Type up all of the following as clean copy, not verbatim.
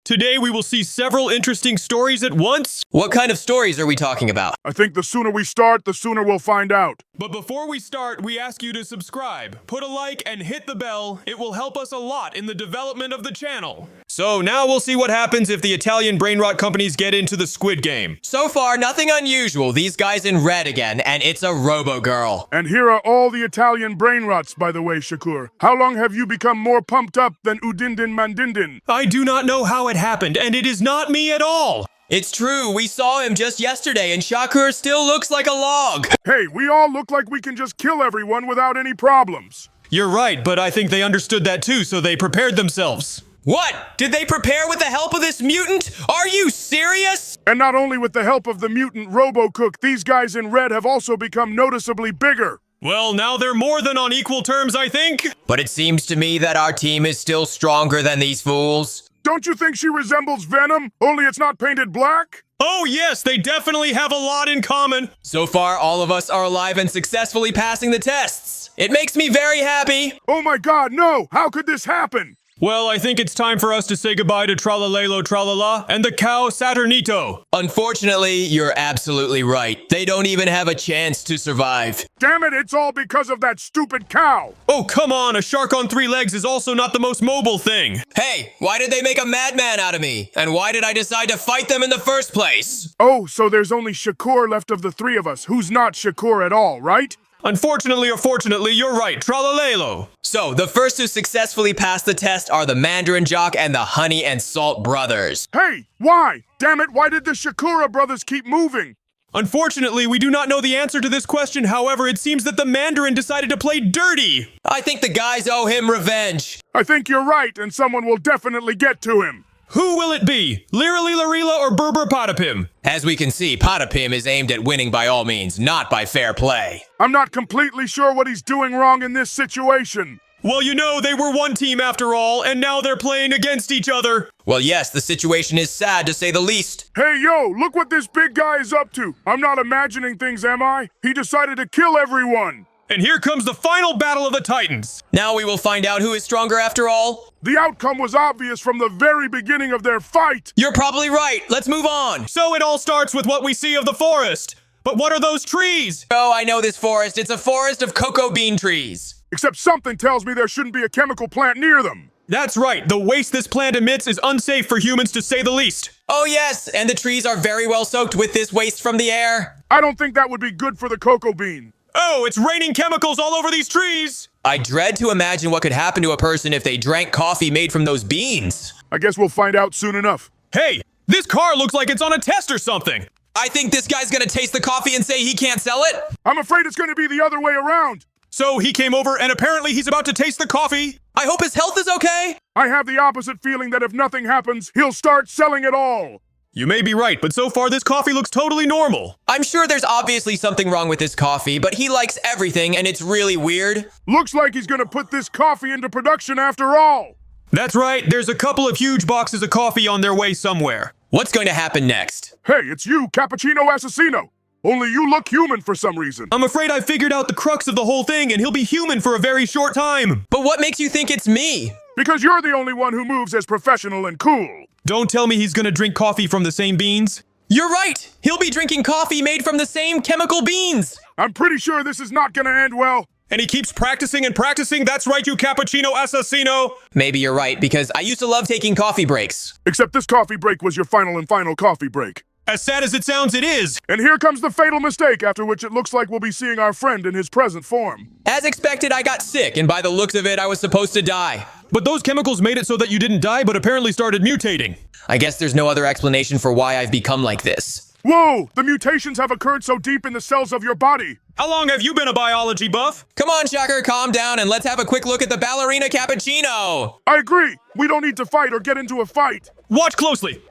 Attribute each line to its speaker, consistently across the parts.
Speaker 1: Today we will see several interesting stories at once.
Speaker 2: What kind of stories are we talking about?
Speaker 3: I think the sooner we start, the sooner we'll find out.
Speaker 1: But before we start, we ask you to subscribe, put a like, and hit the bell. It will help us a lot in the development of the channel. So now we'll see what happens if the Italian Brainrot companies get into the Squid Game.
Speaker 2: So far, nothing unusual. These guys in red again, and it's a robo-girl.
Speaker 3: And here are all the Italian brainrots, by the way, Shakur. How long have you become more pumped up than Udindin Mandindin?
Speaker 1: I do not know how it happened, and it is not me at all.
Speaker 2: It's true, we saw him just yesterday, and Shakur still looks like a log.
Speaker 3: Hey, we all look like we can just kill everyone without any problems.
Speaker 1: You're right, but I think they understood that too, so they prepared themselves.
Speaker 2: What? Did they prepare with the help of this mutant? Are you serious?
Speaker 3: And not only with the help of the mutant Robo-Cook, these guys in red have also become noticeably bigger.
Speaker 1: Well, now they're more than on equal terms, I think.
Speaker 2: But it seems to me that our team is still stronger than these fools.
Speaker 3: Don't you think she resembles Venom, only it's not painted black?
Speaker 1: Oh yes, they definitely have a lot in common.
Speaker 2: So far, all of us are alive and successfully passing the tests. It makes me very happy.
Speaker 3: Oh my god, no! How could this happen?
Speaker 1: Well, I think it's time for us to say goodbye to Tralalelo Tralala and the cow Saturnito.
Speaker 2: Unfortunately, you're absolutely right. They don't even have a chance to survive.
Speaker 3: Damn it, it's all because of that stupid cow!
Speaker 1: Oh, come on, a shark on 3 legs is also not the most mobile thing.
Speaker 2: Hey, why did they make a madman out of me? And why did I decide to fight them in the first place?
Speaker 3: Oh, so there's only Shakur left of the three of us, who's not Shakur at all, right?
Speaker 1: Unfortunately or fortunately, you're right, Tralalelo.
Speaker 2: So, the first to successfully pass the test are the Mandarin Jock and the Honey and Salt brothers.
Speaker 3: Hey, why? Damn it, why did the Shakura brothers keep moving?
Speaker 1: Unfortunately, we do not know the answer to this question. However, it seems that the Mandarin decided to play dirty.
Speaker 2: I think the guys owe him revenge.
Speaker 3: I think you're right, and someone will definitely get to him.
Speaker 1: Who will it be? Lirali Larila or Berber Patapim?
Speaker 2: As we can see, Patapim is aimed at winning by all means, not by fair play.
Speaker 3: I'm not completely sure what he's doing wrong in this situation.
Speaker 1: Well, you know, they were one team after all, and now they're playing against each other.
Speaker 2: Well, yes, the situation is sad to say the least.
Speaker 3: Hey, yo, look what this big guy is up to. I'm not imagining things, am I? He decided to kill everyone.
Speaker 1: And here comes the final battle of the Titans.
Speaker 2: Now we will find out who is stronger after all.
Speaker 3: The outcome was obvious from the very beginning of their fight.
Speaker 2: You're probably right. Let's move on.
Speaker 1: So it all starts with what we see of the forest. But what are those trees?
Speaker 2: Oh, I know this forest. It's a forest of cocoa bean trees.
Speaker 3: Except something tells me there shouldn't be a chemical plant near them.
Speaker 1: That's right. The waste this plant emits is unsafe for humans, to say the least.
Speaker 2: Oh, yes, and the trees are very well soaked with this waste from the air.
Speaker 3: I don't think that would be good for the cocoa bean.
Speaker 1: Oh, it's raining chemicals all over these trees.
Speaker 2: I dread to imagine what could happen to a person if they drank coffee made from those beans.
Speaker 3: I guess we'll find out soon enough.
Speaker 1: Hey, this car looks like it's on a test or something.
Speaker 2: I think this guy's gonna taste the coffee and say he can't sell it.
Speaker 3: I'm afraid it's going to be the other way around.
Speaker 1: So he came over and apparently he's about to taste the coffee.
Speaker 2: I hope his health is okay.
Speaker 3: I have the opposite feeling that if nothing happens, he'll start selling it all.
Speaker 1: You may be right, but so far this coffee looks totally normal.
Speaker 2: I'm sure there's obviously something wrong with this coffee, but he likes everything and it's really weird.
Speaker 3: Looks like he's going to put this coffee into production after all.
Speaker 1: That's right, there's a couple of huge boxes of coffee on their way somewhere.
Speaker 2: What's going to happen next?
Speaker 3: Hey, it's you, Cappuccino Assassino. Only you look human for some reason.
Speaker 1: I'm afraid I figured out the crux of the whole thing and he'll be human for a very short time.
Speaker 2: But what makes you think it's me?
Speaker 3: Because you're the only one who moves as professional and cool.
Speaker 1: Don't tell me he's gonna drink coffee from the same beans.
Speaker 2: You're right! He'll be drinking coffee made from the same chemical beans!
Speaker 3: I'm pretty sure this is not gonna end well.
Speaker 1: And he keeps practicing and practicing. That's right, you Cappuccino Assassino.
Speaker 2: Maybe you're right, because I used to love taking coffee breaks.
Speaker 3: Except this coffee break was your final coffee break.
Speaker 1: As sad as it sounds, it is.
Speaker 3: And here comes the fatal mistake, after which it looks like we'll be seeing our friend in his present form.
Speaker 2: As expected, I got sick, and by the looks of it, I was supposed to die.
Speaker 1: But those chemicals made it so that you didn't die, but apparently started mutating.
Speaker 2: I guess there's no other explanation for why I've become like this.
Speaker 3: Whoa! The mutations have occurred so deep in the cells of your body.
Speaker 1: How long have you been a biology buff?
Speaker 2: Come on, Shocker, calm down, and let's have a quick look at the ballerina cappuccino!
Speaker 3: I agree. We don't need to fight or get into a fight.
Speaker 1: Watch closely.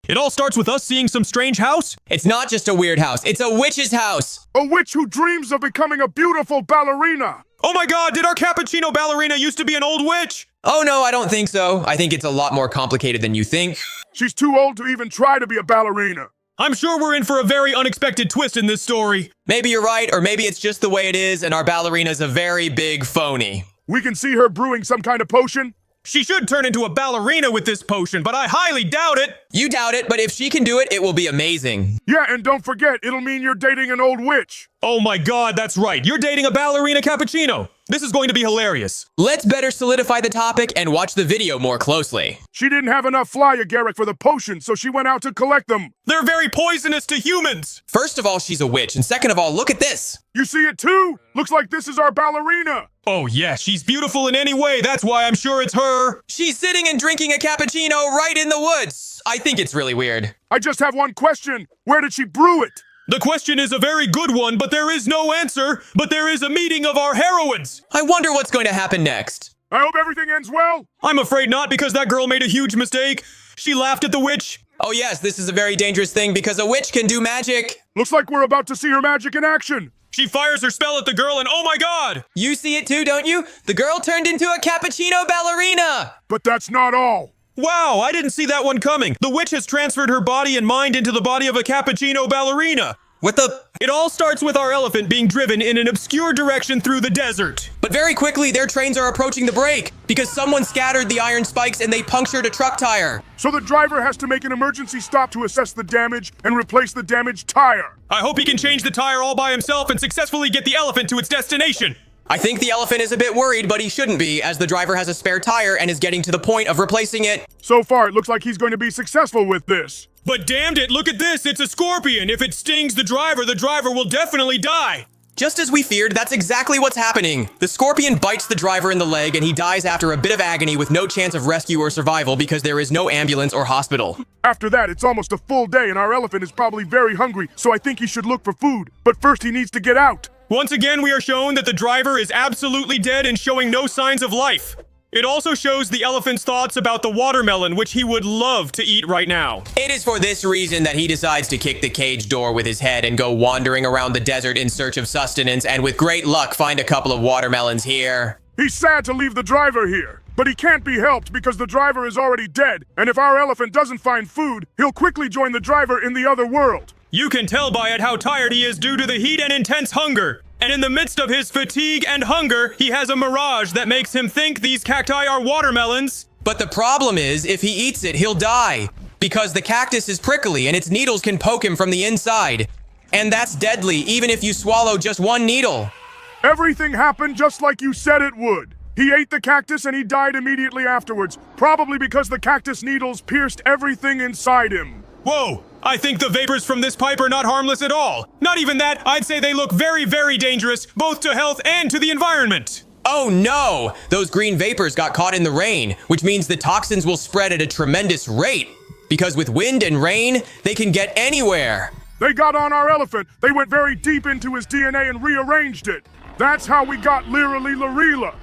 Speaker 1: It all starts with us seeing some strange house.
Speaker 2: It's not just a weird house, it's a witch's house!
Speaker 3: A witch who dreams of becoming a beautiful ballerina.
Speaker 1: Oh my god, did our cappuccino ballerina used to be an old witch?
Speaker 2: Oh no, I don't think so. I think it's a lot more complicated than you think.
Speaker 3: She's too old to even try to be a ballerina.
Speaker 1: I'm sure we're in for a very unexpected twist in this story.
Speaker 2: Maybe you're right, or maybe it's just the way it is and our ballerina's a very big phony.
Speaker 3: We can see her brewing some kind of potion.
Speaker 1: She should turn into a ballerina with this potion, but I highly doubt it.
Speaker 2: You doubt it, but if she can do it, it will be amazing.
Speaker 3: Yeah, and don't forget, it'll mean you're dating an old witch.
Speaker 1: Oh my god, that's right. You're dating a ballerina cappuccino. This is going to be hilarious.
Speaker 2: Let's better solidify the topic and watch the video more closely.
Speaker 3: She didn't have enough fly agaric for the potion, so she went out to collect them.
Speaker 1: They're very poisonous to humans.
Speaker 2: First of all, she's a witch, and second of all, look at this.
Speaker 3: You see it too? Looks like this is our ballerina.
Speaker 1: Oh yeah, she's beautiful in any way. That's why I'm sure it's her.
Speaker 2: She's sitting and drinking a cappuccino right in the woods. I think it's really weird.
Speaker 3: I just have one question. Where did she brew it?
Speaker 1: The question is a very good one, but there is no answer. But there is a meeting of our heroines.
Speaker 2: I wonder what's going to happen next.
Speaker 3: I hope everything ends well.
Speaker 1: I'm afraid not, because that girl made a huge mistake. She laughed at the witch.
Speaker 2: Oh yes, this is a very dangerous thing because a witch can do magic.
Speaker 3: Looks like we're about to see her magic in action.
Speaker 1: She fires her spell at the girl and oh my god!
Speaker 2: You see it too, don't you? The girl turned into a cappuccino ballerina.
Speaker 3: But that's not all.
Speaker 1: Wow, I didn't see that one coming. The witch has transferred her body and mind into the body of a cappuccino ballerina.
Speaker 2: What the?
Speaker 1: It all starts with our elephant being driven in an obscure direction through the desert.
Speaker 2: But very quickly, their trains are approaching the break because someone scattered the iron spikes and they punctured a truck tire.
Speaker 3: So the driver has to make an emergency stop to assess the damage and replace the damaged tire.
Speaker 1: I hope he can change the tire all by himself and successfully get the elephant to its destination.
Speaker 2: I think the elephant is a bit worried, but he shouldn't be, as the driver has a spare tire and is getting to the point of replacing it.
Speaker 3: So far, it looks like he's going to be successful with this.
Speaker 1: But damned it, look at this, it's a scorpion. If it stings the driver will definitely die.
Speaker 2: Just as we feared, that's exactly what's happening. The scorpion bites the driver in the leg and he dies after a bit of agony with no chance of rescue or survival because there is no ambulance or hospital.
Speaker 3: After that, it's almost a full day and our elephant is probably very hungry, so I think he should look for food. But first he needs to get out.
Speaker 1: Once again, we are shown that the driver is absolutely dead and showing no signs of life. It also shows the elephant's thoughts about the watermelon, which he would love to eat right now.
Speaker 2: It is for this reason that he decides to kick the cage door with his head and go wandering around the desert in search of sustenance and with great luck find a couple of watermelons here.
Speaker 3: He's sad to leave the driver here, but he can't be helped because the driver is already dead, and if our elephant doesn't find food, he'll quickly join the driver in the other world.
Speaker 1: You can tell by it how tired he is due to the heat and intense hunger. And in the midst of his fatigue and hunger, he has a mirage that makes him think these cacti are watermelons.
Speaker 2: But the problem is, if he eats it, he'll die. Because the cactus is prickly and its needles can poke him from the inside. And that's deadly, even if you swallow just one needle.
Speaker 3: Everything happened just like you said it would. He ate the cactus and he died immediately afterwards, probably because the cactus needles pierced everything inside him.
Speaker 1: Whoa! I think the vapors from this pipe are not harmless at all. Not even that, I'd say they look very, very dangerous, both to health and to the environment.
Speaker 2: Oh no! Those green vapors got caught in the rain, which means the toxins will spread at a tremendous rate. Because with wind and rain, they can get anywhere.
Speaker 3: They got on our elephant, they went very deep into his DNA and rearranged it. That's how we got Lirali Larila.